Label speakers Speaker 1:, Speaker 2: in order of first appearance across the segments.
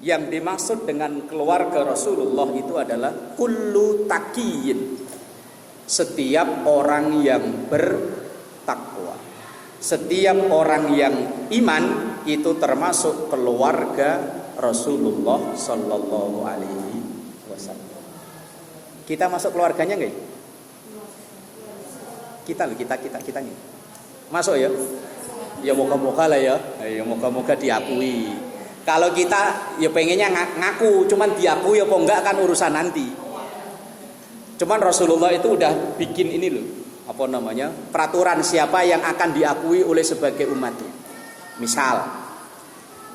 Speaker 1: Yang dimaksud dengan keluarga Rasulullah itu adalah kullu taqiyin, setiap orang yang bertakwa, setiap orang yang iman itu termasuk keluarga Rasulullah Sallallahu Alaihi Wasallam. Kita masuk keluarganya nggak? Kita nih masuk ya. Ya moga-moga lah ya. Ya moga-moga diakui. Kalau kita ya pengennya ngaku, cuman diakui apa enggak kan urusan nanti. Cuman Rasulullah itu udah bikin ini loh, apa namanya, peraturan siapa yang akan diakui oleh sebagai umatnya. Misal,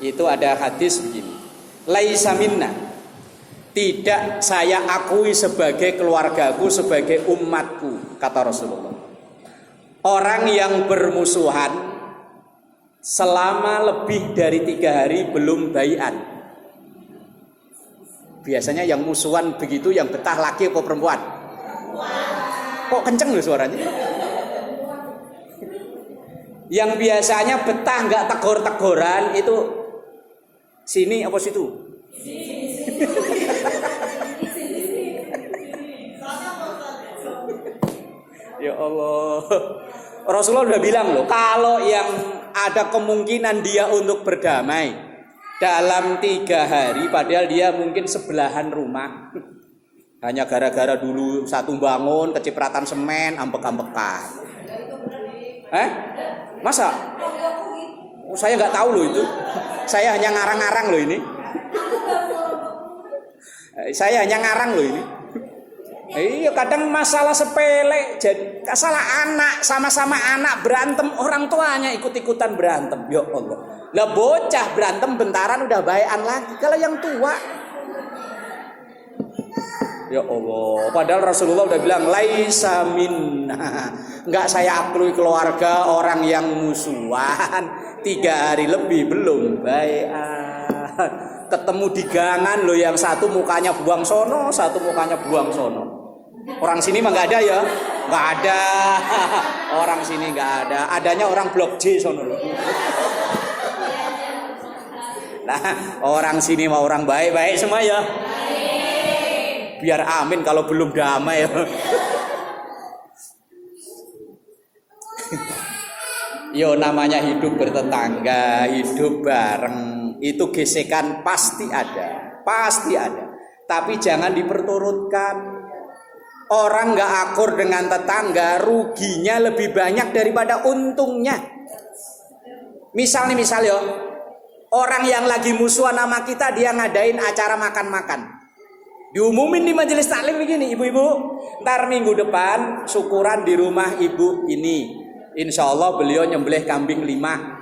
Speaker 1: itu ada hadis begini, laisa minna, tidak saya akui sebagai keluargaku, sebagai umatku, kata Rasulullah. Orang yang bermusuhan selama lebih dari 3 hari belum bai'at. Biasanya yang musuhan begitu yang betah laki atau perempuan? Kok kenceng loh suaranya? Yang biasanya betah nggak tegor-tegoran itu sini apa situ? Ya Allah. Rasulullah udah bilang loh, kalau yang ada kemungkinan dia untuk berdamai dalam 3 hari, padahal dia mungkin sebelahan rumah, hanya gara-gara dulu satu bangun kecipratan semen, ambek-ambekan. Masa? Saya nggak tahu loh itu. Saya hanya ngarang-ngarang loh ini. Saya hanya ngarang loh ini. Iya, kadang masalah sepele, jadi salah anak, sama-sama anak berantem, orang tuanya ikut-ikutan berantem. Ya Allah, lah bocah berantem bentaran udah baikan lagi. Kalau yang tua, ya Allah, padahal Rasulullah udah bilang laisa minna, nggak saya akui keluarga orang yang musuhan 3 hari lebih belum baikan. Ketemu di gangan loh, yang satu mukanya buang sono, satu mukanya buang sono. Orang sini mah nggak ada ya, nggak ada. Orang sini nggak ada, adanya orang blok J sono loh. Nah, orang sini mah orang baik-baik semua ya. Biar amin kalau belum damai ya. Yo namanya hidup bertetangga, hidup bareng, itu gesekan pasti ada, pasti ada. Tapi jangan diperturutkan. Orang nggak akur dengan tetangga, ruginya lebih banyak daripada untungnya. Misal yo, orang yang lagi musuhan sama kita, dia ngadain acara makan-makan. Diumumin di majelis taklim begini, ibu-ibu, ntar minggu depan syukuran di rumah ibu ini. Insya Allah beliau nyembelih kambing 5.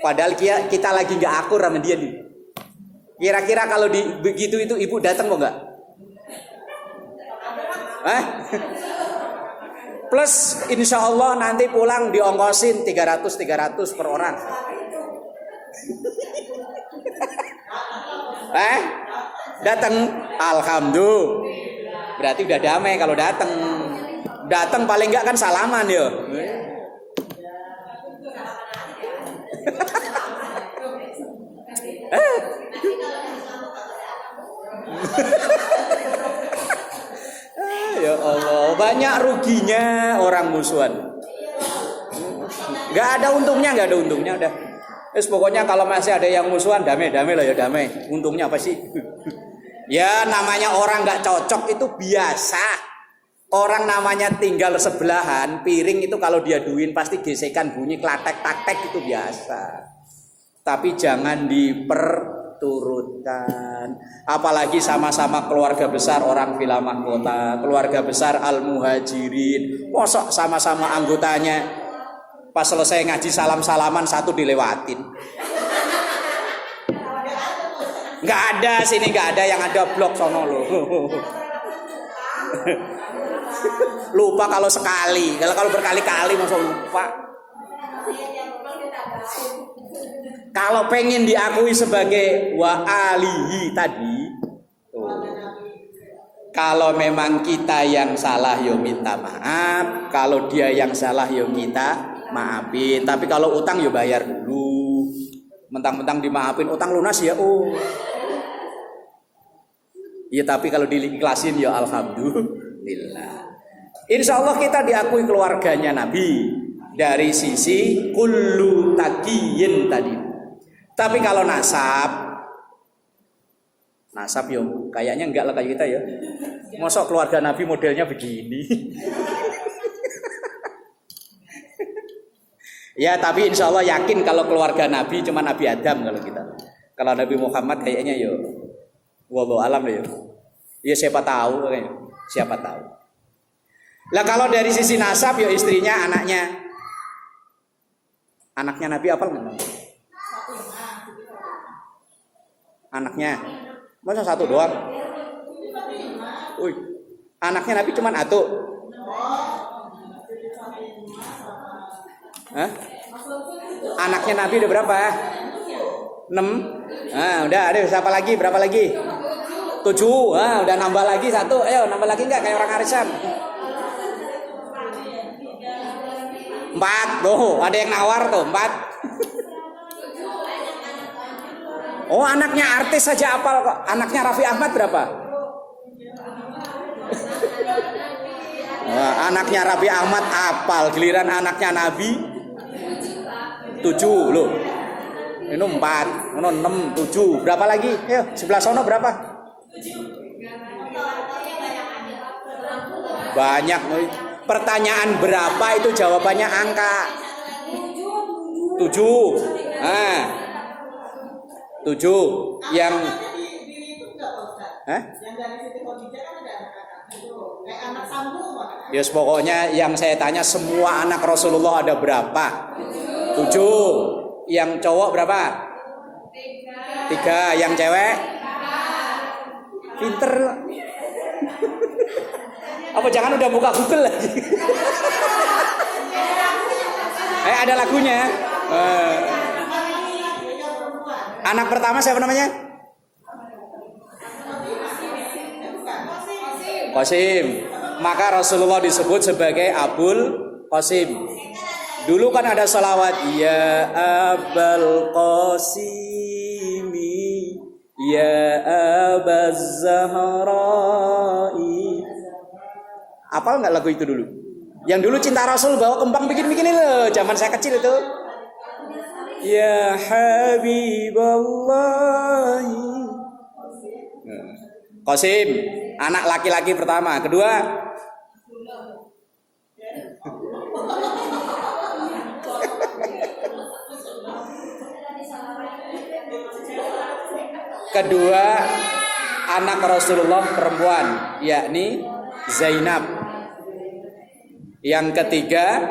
Speaker 1: Padahal kita lagi nggak akur sama dia nih. Kira-kira kalau begitu itu ibu datang kok nggak? Plus insya Allah nanti pulang diongkosin 300 per orang. Datang, alhamdulillah. Berarti udah damai kalau datang. Datang paling nggak kan salaman ya. Ya Allah, banyak ruginya orang musuhan. Gak ada untungnya udah. Pokoknya kalau masih ada yang musuhan, damai lah ya damai. Untungnya apa sih? Ya namanya orang gak cocok itu biasa. Orang namanya tinggal sebelahan, piring itu kalau dia duin pasti gesekan bunyi klatek-taktek itu biasa. Tapi jangan diperturutkan. Apalagi sama-sama keluarga besar orang Villa Mahkota, keluarga besar Al-Muhajirin. Mosok sama-sama anggotanya pas selesai ngaji salam-salaman satu dilewatin. Nggak ada sini, nggak ada, yang ada blok sono loh. Lupa kalau sekali, kalau berkali-kali masa lupa. Kalau pengen diakui sebagai wa alihi tadi, kalau memang kita yang salah yo minta maaf, kalau dia yang salah yo kita maafin. Tapi kalau utang yo bayar dulu. Mentang-mentang dimaafin utang lunas ya. Oh. Ya tapi kalau diikhlasin ya alhamdulillah. Insya Allah kita diakui keluarganya Nabi dari sisi kullu taqiyin tadi. Tapi kalau nasab yo kayaknya enggak lah kayak kita ya. Mosok keluarga Nabi modelnya begini. Ya tapi insya Allah yakin kalau keluarga Nabi cuma Nabi Adam kalau kita. Kalau Nabi Muhammad kayaknya yo wallahu alam ya. Ya siapa tahu, siapa tahu. Lah kalau dari sisi nasab ya istrinya, anaknya Nabi apal nggak? Anaknya, masa satu doang? Anaknya Nabi cuma satu. Hah? Anaknya Nabi udah berapa? 6. Nah, udah ada siapa lagi? Berapa lagi? 7. Udah nambah lagi 1. Ayo nambah lagi enggak kayak orang arisan? 4. Tuh, ada yang nawar tuh 4. Oh, anaknya artis saja apal kok. Anaknya Raffi Ahmad berapa? Anaknya Raffi Ahmad apal, giliran anaknya Nabi 7 loh. Ini 4, 6, 7. Berapa lagi? Ayo, sebelah sono berapa? Banyak. Pertanyaan berapa itu jawabannya angka 7. 7 yang ya pokoknya yang saya tanya semua anak Rasulullah ada berapa? 7. Yang cowok berapa? 3. Yang cewek? Pinter. Apa jangan udah buka Google lagi? Ada lagunya. Anak pertama siapa namanya? Qasim. Maka Rasulullah disebut sebagai Abul Qasim. Dulu kan ada salawat ya Abul Qasimi ya Abaz Zahra'i. Apal nggak lagu itu dulu? Yang dulu cinta Rasul bawa kembang bikin-bikin loh, zaman saya kecil itu. Ya Habiballah. Qasim, anak laki-laki pertama. Kedua, anak Rasulullah perempuan, yakni Zainab. Yang ketiga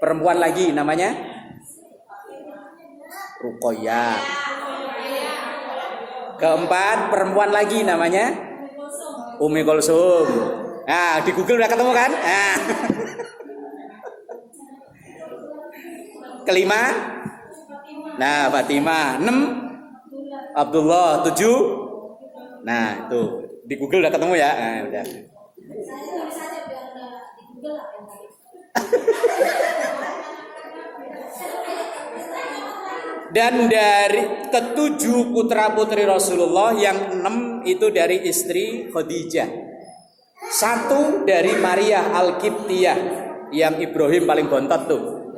Speaker 1: perempuan lagi namanya Ruqayyah. Keempat perempuan lagi namanya Ummi Kulsum. Nah, di Google udah ketemu kan? Nah. Kelima, nah Fatimah. 6 Abdullah. 7, nah tuh di Google udah ketemu ya. Nah, udah. Dan dari ketujuh putra putri Rasulullah, yang 6 itu dari istri Khadijah, 1 dari Maria Al-Qibtiyah yang Ibrahim paling bontot tuh.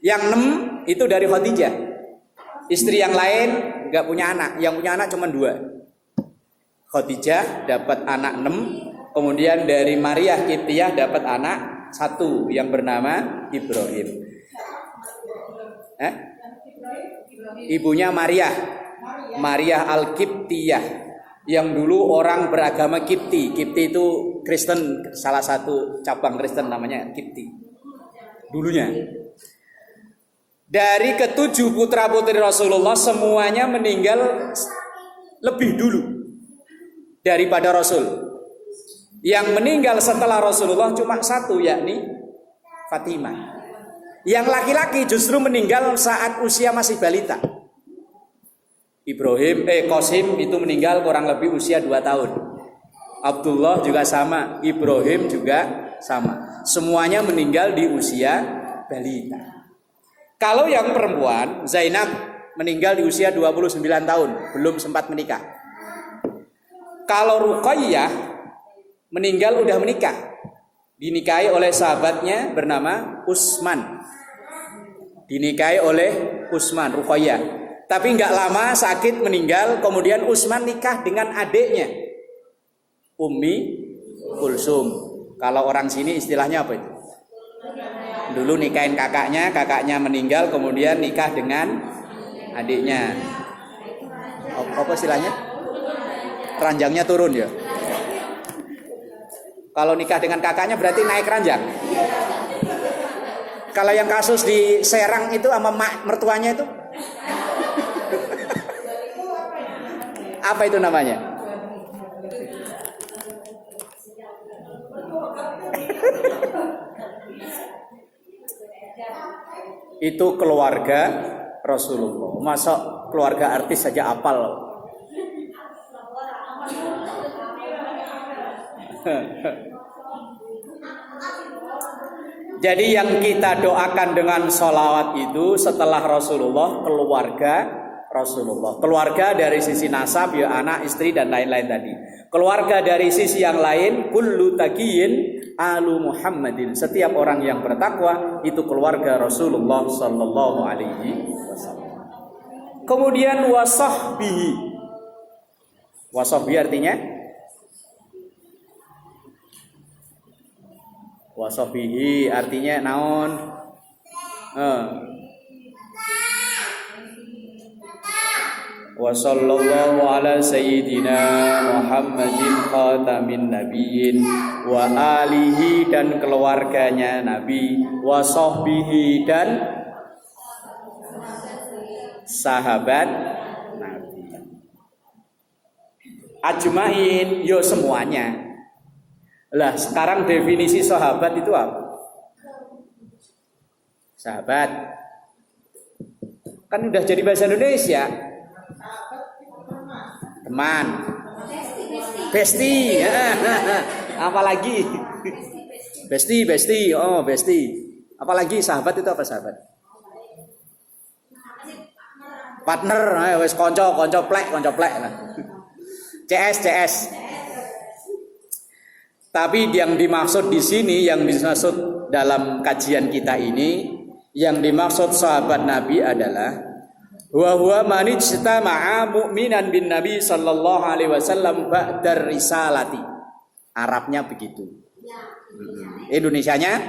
Speaker 1: Yang 6 itu dari Khadijah. Istri yang lain nggak punya anak, yang punya anak cuma 2. Khadijah dapat anak 6, kemudian dari Maria Qibtiyah dapat anak 1 yang bernama Ibrahim. Ibunya Maria Al-Qibtiyah, yang dulu orang beragama Qibti. Qibti itu Kristen, salah satu cabang Kristen namanya Qibti dulunya. Dari ketujuh putra putri Rasulullah semuanya meninggal lebih dulu daripada Rasul. Yang meninggal setelah Rasulullah cuma 1, yakni Fatimah. Yang laki-laki justru meninggal saat usia masih balita. Qasim itu meninggal kurang lebih usia 2 tahun. Abdullah juga sama, Ibrahim juga sama. Semuanya meninggal di usia balita. Kalau yang perempuan, Zainab meninggal di usia 29 tahun, belum sempat menikah. Kalau Ruqayyah meninggal udah menikah, dinikahi oleh sahabatnya bernama Utsman. Dinikahi oleh Utsman, Ruqayyah. Tapi nggak lama sakit meninggal, kemudian Utsman nikah dengan adiknya, Ummi Kulsum. Kalau orang sini istilahnya apa itu? Dulu nikahin kakaknya, kakaknya meninggal, kemudian nikah dengan adiknya. Apa istilahnya? Ranjangnya turun ya. Kalau nikah dengan kakaknya berarti naik ranjang. Kalau yang kasus di Serang itu sama mertuanya itu apa itu namanya? Itu keluarga Rasulullah. Masa keluarga artis saja apal. Jadi yang kita doakan dengan sholawat itu setelah Rasulullah, keluarga Rasulullah. Keluarga dari sisi nasab, ya anak, istri dan lain-lain tadi. Keluarga dari sisi yang lain, kullu taqiyin alu Muhammadin. Setiap orang yang bertakwa itu keluarga Rasulullah sallallahu alaihi wasallam. Kemudian wasahbihi. Wasahbihi artinya wasahbihi artinya naon? Wa sallallahu ala sayyidina Muhammadin khatamin nabiyyin wa alihi dan keluarganya Nabi, wa sahbihi dan sahabat Nabi. Ajmain, yo semuanya. Lah sekarang definisi sahabat itu apa? Sahabat kan udah jadi bahasa Indonesia. Teman, besti, apalagi besti, oh besti, apalagi sahabat itu apa sahabat? Partner, wes konco plek lah. CS. Tapi yang dimaksud di sini, yang dimaksud dalam kajian kita ini, yang dimaksud sahabat Nabi adalah wa huwa man ijtama'a mu'minan bin Nabi sallallahu alaihi wasallam ba'dar risalati. Arabnya begitu. Indonesianya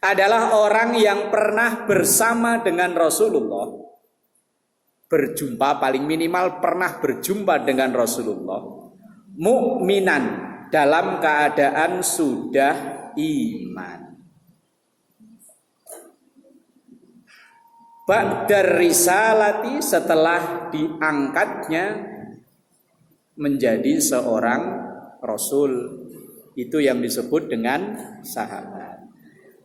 Speaker 1: adalah orang yang pernah bersama dengan Rasulullah, berjumpa, paling minimal pernah berjumpa dengan Rasulullah, mukminan, dalam keadaan sudah iman. Ba'dar risalati, setelah diangkatnya menjadi seorang rasul. Itu yang disebut dengan sahabat.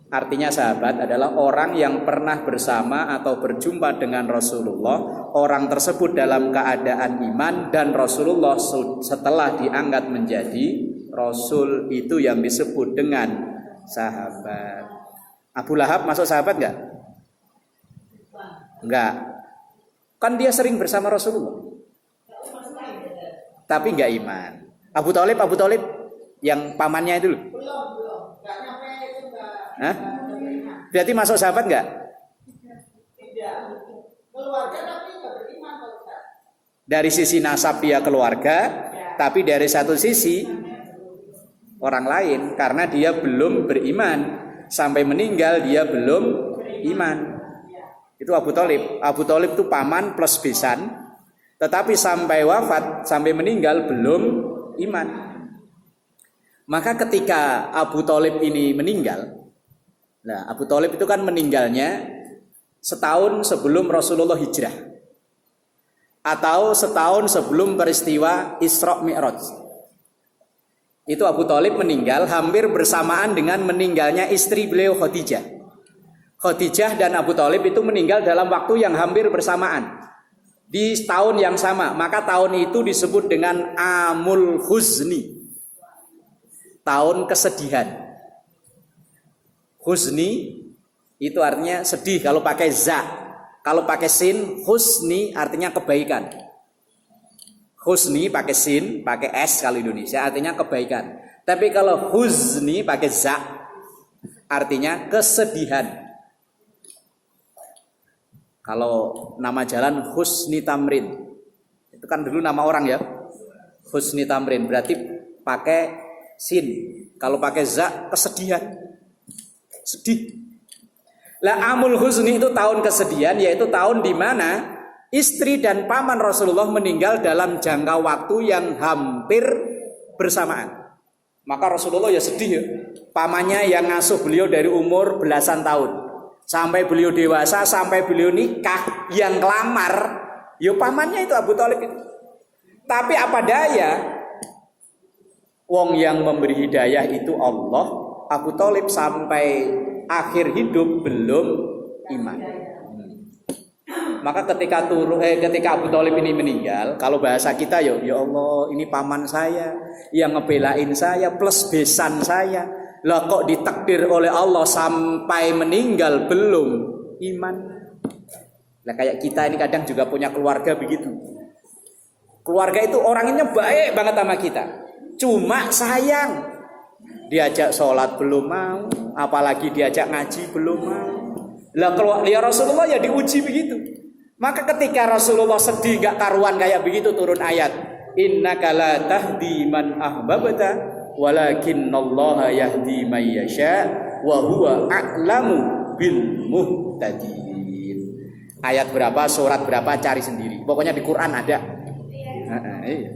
Speaker 1: Artinya sahabat adalah orang yang pernah bersama atau berjumpa dengan Rasulullah. Orang tersebut dalam keadaan iman, dan Rasulullah setelah diangkat menjadi rasul, itu yang disebut dengan sahabat. Abu Lahab masuk sahabat enggak? Enggak. Kan dia sering bersama Rasulullah, tapi enggak iman. Abu Thalib yang pamannya itu loh. Hah? Berarti masuk sahabat enggak? Tidak. Keluarga tapi enggak beriman. Dari sisi nasab dia keluarga, tapi dari satu sisi orang lain, karena dia belum beriman. Sampai meninggal dia belum iman. Itu Abu Thalib. Abu Thalib itu paman plus besan, tetapi sampai wafat, sampai meninggal belum iman. Maka ketika Abu Thalib ini meninggal, nah Abu Thalib itu kan meninggalnya setahun sebelum Rasulullah hijrah, atau setahun sebelum peristiwa Isra Mi'raj. Itu Abu Thalib meninggal hampir bersamaan dengan meninggalnya istri beliau Khadijah. Khadijah dan Abu Thalib itu meninggal dalam waktu yang hampir bersamaan, di tahun yang sama. Maka tahun itu disebut dengan Amul Huzni, tahun kesedihan. Huzni Itu artinya sedih kalau pakai za. Kalau pakai sin, husni artinya kebaikan. Husni pakai sin, pakai s kalau Indonesia artinya kebaikan. Tapi kalau huzni pakai za artinya kesedihan. Kalau nama jalan Husni Tamrin, itu kan dulu nama orang ya. Husni Tamrin berarti pakai sin. Kalau pakai za kesedihan. Sedih. Lah amul husni itu tahun kesedihan, yaitu tahun di mana istri dan paman Rasulullah meninggal dalam jangka waktu yang hampir bersamaan. Maka Rasulullah ya sedih ya. Pamannya yang ngasuh beliau dari umur belasan tahun sampai beliau dewasa, sampai beliau nikah, yang kelamar ya pamannya itu Abu Thalib itu. Tapi apa daya, wong yang memberi hidayah itu Allah. Abu Thalib sampai akhir hidup belum iman. Maka ketika Abu Thalib ini meninggal, kalau bahasa kita ya Allah, ini paman saya yang ngebelain saya plus besan saya. Lah kok ditakdir oleh Allah sampai meninggal belum iman. Lah kayak kita ini kadang juga punya keluarga begitu. Keluarga itu orangnya baik banget sama kita. Cuma sayang, diajak sholat belum mau, apalagi diajak ngaji belum mau. Lah ya Rasulullah ya diuji begitu. Maka ketika Rasulullah sedih gak karuan kayak begitu, turun ayat, innaka la tahdi man ahbabta walakinnallaha yahdi may yasha wa huwa a'lamu bil muhtadin. Ayat berapa, surat berapa cari sendiri. Pokoknya di Quran ada. Iya.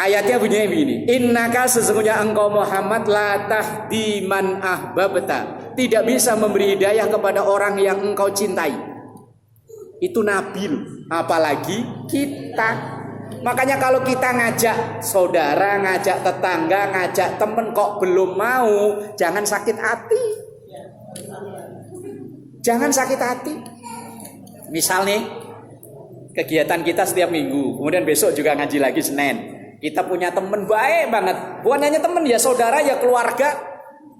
Speaker 1: Ayatnya bunyinya begini, innaka sesungguhnya engkau Muhammad la tahdi man ahbabta, tidak bisa memberi hidayah kepada orang yang engkau cintai. Itu nabi loh, apalagi kita. Makanya kalau kita ngajak saudara, ngajak tetangga, ngajak temen kok belum mau, jangan sakit hati. Jangan sakit hati. Misal nih, kegiatan kita setiap minggu, kemudian besok juga ngaji lagi Senin. Kita punya temen baik banget, bukan hanya temen ya, saudara ya, keluarga.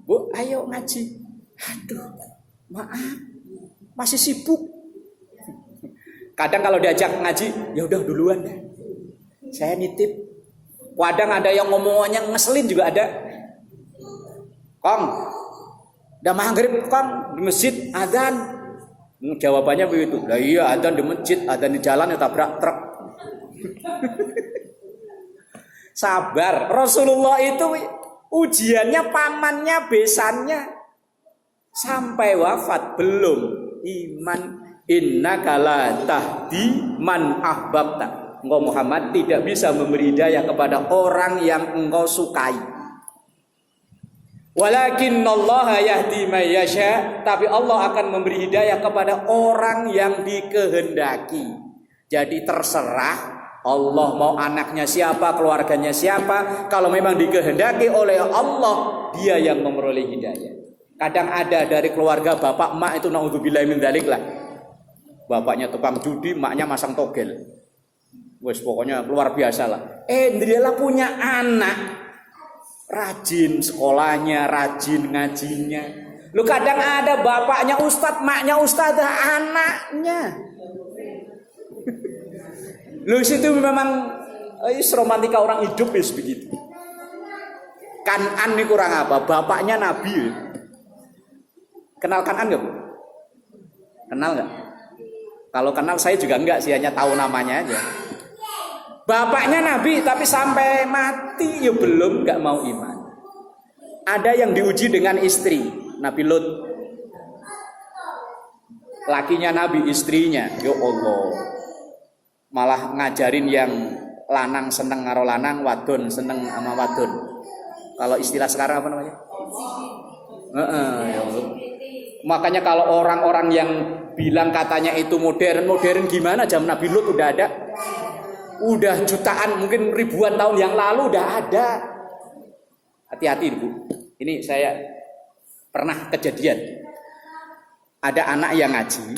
Speaker 1: Bu, ayo ngaji. Aduh, maaf, masih sibuk. Kadang kalau diajak ngaji, ya udah duluan deh, saya nitip. Kadang ada yang ngomongnya ngeselin juga ada. Kong, udah maghrib Kong, di masjid adzan. Jawabannya begitu. Lah iya, adzan di masjid, adzan di jalan ya tabrak truk. Sabar. Rasulullah itu ujiannya pamannya, besannya sampai wafat belum iman. Innaka la tahdi man ahbabta. Engkau Muhammad tidak bisa memberi hidayah kepada orang yang engkau sukai. Walakinnallaha yahdi may yasha, tapi Allah akan memberi hidayah kepada orang yang dikehendaki. Jadi terserah Allah mau anaknya siapa, keluarganya siapa. Kalau memang dikehendaki oleh Allah, dia yang memperoleh hidayah. Kadang ada dari keluarga bapak emak itu naudzubillahi min dzalik lah. Bapaknya tukang judi, emaknya masang togel. Wes pokoknya luar biasa lah. Dia punya anak rajin sekolahnya, rajin ngajinya. Lu kadang ada bapaknya ustadz, maknya ustadzah, anaknya. Lu situ memang romantika orang hidup is begitu. Kanan ini kurang apa? Bapaknya Nabi. Kenal Kanan nggak Bu? Kenal nggak? Kalau kenal saya juga enggak sih, hanya tahu namanya aja. Bapaknya Nabi tapi sampai mati ya belum, enggak mau iman. Ada yang diuji dengan istri, Nabi Lut. Lakinya Nabi, istrinya, ya Allah. Malah ngajarin yang lanang seneng karo lanang, wadon seneng sama wadon. Kalau istilah sekarang apa namanya? Ya Allah. Makanya kalau orang-orang yang bilang katanya itu modern gimana, zaman Nabi Lut udah ada. Udah jutaan, mungkin ribuan tahun yang lalu udah ada. Hati-hati Bu. Ini saya pernah kejadian. Ada anak yang ngaji,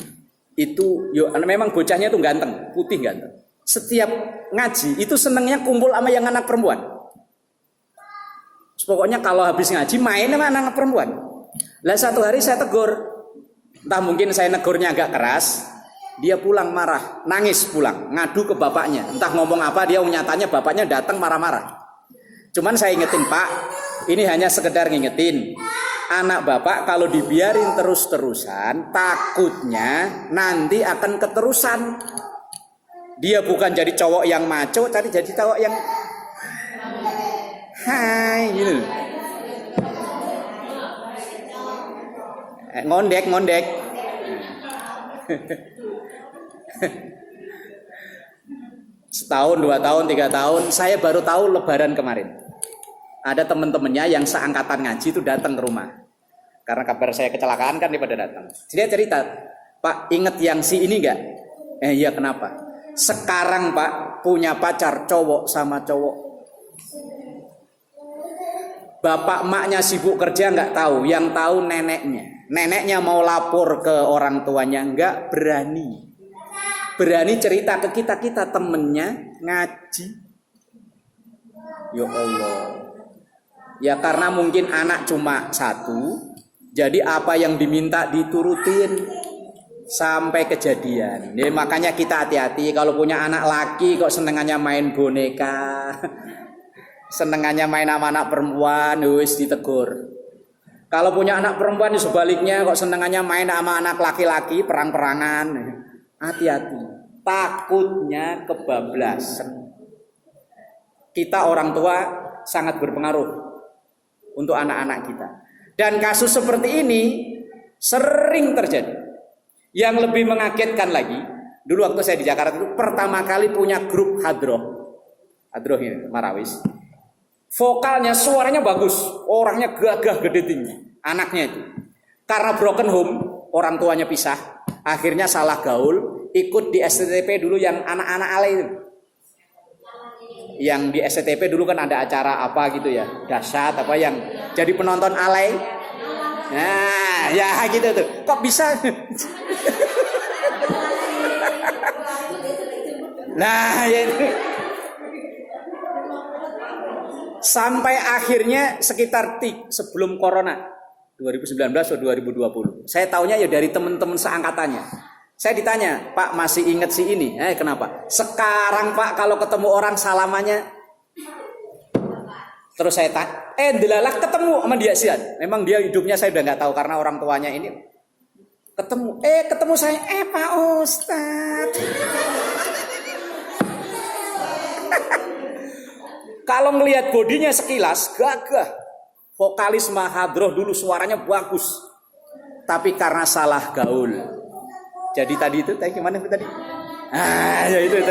Speaker 1: itu memang bocahnya itu ganteng, putih ganteng. Setiap ngaji itu senengnya kumpul sama yang anak perempuan. Pokoknya kalau habis ngaji main sama anak perempuan. Lah satu hari saya tegur, entah mungkin saya negurnya agak keras, dia pulang marah, nangis pulang, ngadu ke bapaknya. Entah ngomong apa, dia nyatanya bapaknya datang marah-marah. Cuman saya ingetin, Pak, ini hanya sekedar ngingetin. Anak bapak kalau dibiarin terus-terusan, takutnya nanti akan keterusan. Dia bukan jadi cowok yang maco, tapi jadi cowok yang hai gitu. Ngondek. Setahun, 2 tahun, 3 tahun, saya baru tahu lebaran kemarin. Ada teman-temannya yang seangkatan ngaji itu datang ke rumah. Karena kabar saya kecelakaan kan dia pada datang. Dia cerita, Pak, inget yang si ini enggak? Iya, kenapa? Sekarang Pak punya pacar cowok sama cowok. Bapak emaknya sibuk kerja nggak tahu, yang tahu neneknya. Neneknya mau lapor ke orang tuanya nggak berani. Berani cerita ke kita temennya ngaji. Ya Allah. Ya karena mungkin anak cuma satu, jadi apa yang diminta diturutin sampai kejadian. Ya, makanya kita hati-hati kalau punya anak laki kok senengannya main boneka, senengannya main sama anak perempuan, wis ditegur. Kalau punya anak perempuan sebaliknya kok senengannya main sama anak laki-laki, perang-perangan. Hati-hati, takutnya kebablasan. Kita orang tua sangat berpengaruh untuk anak-anak kita. Dan kasus seperti ini sering terjadi. Yang lebih mengagetkan lagi, dulu waktu saya di Jakarta itu pertama kali punya grup hadroh ini, Marawis. Vokalnya, suaranya bagus, orangnya gagah gede tinggi, anaknya itu. Karena broken home, orang tuanya pisah, akhirnya salah gaul, ikut di STTP dulu yang anak-anak alay itu. Yang di SCTP dulu kan ada acara apa gitu ya, dahsyat apa yang jadi penonton alay. Nah, ya gitu tuh. Kok bisa? Nah, ya itu. Sampai akhirnya sekitar sebelum corona 2019 atau 2020. Saya taunya ya dari teman-teman seangkatannya. Saya ditanya, Pak masih ingat si ini? Kenapa? Sekarang Pak kalau ketemu orang salamannya. Terus saya tanya, delalah ketemu sama dia sih. Memang dia hidupnya saya udah nggak tahu karena orang tuanya ini. Ketemu saya, Pak Ustadz. Kalau ngelihat bodinya sekilas gagah. Vokalis mahadroh dulu suaranya bagus. Tapi karena salah gaul. Jadi tadi itu, gimana tadi? Ya itu.